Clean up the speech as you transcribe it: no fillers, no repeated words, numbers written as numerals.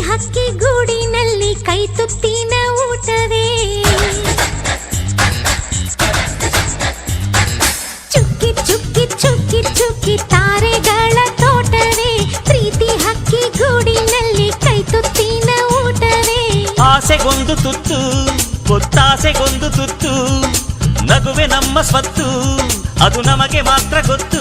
ಹಕ್ಕಿ ಗೂಡಿನಲ್ಲಿ ಕೈ ತುತ್ತಿನ ಊಟವೇ ಚುಕ್ಕಿ ಚುಕ್ಕಿ ಚುಕ್ಕಿ ಚುಕ್ಕಿ ತಾರೆಗಳ ತೋಟವೇ ಪ್ರೀತಿ ಹಕ್ಕಿ ಗೂಡಿನಲ್ಲಿ ಕೈ ತುತ್ತಿನ ಊಟವೇ ಆಸೆಗೊಂದು ತುತ್ತು ಒತ್ತಾಸೆಗೊಂದು ತುತ್ತು ನಗುವೆ ನಮ್ಮ ಸ್ವತ್ತು ಅದು ನಮಗೆ ಮಾತ್ರ ಗೊತ್ತು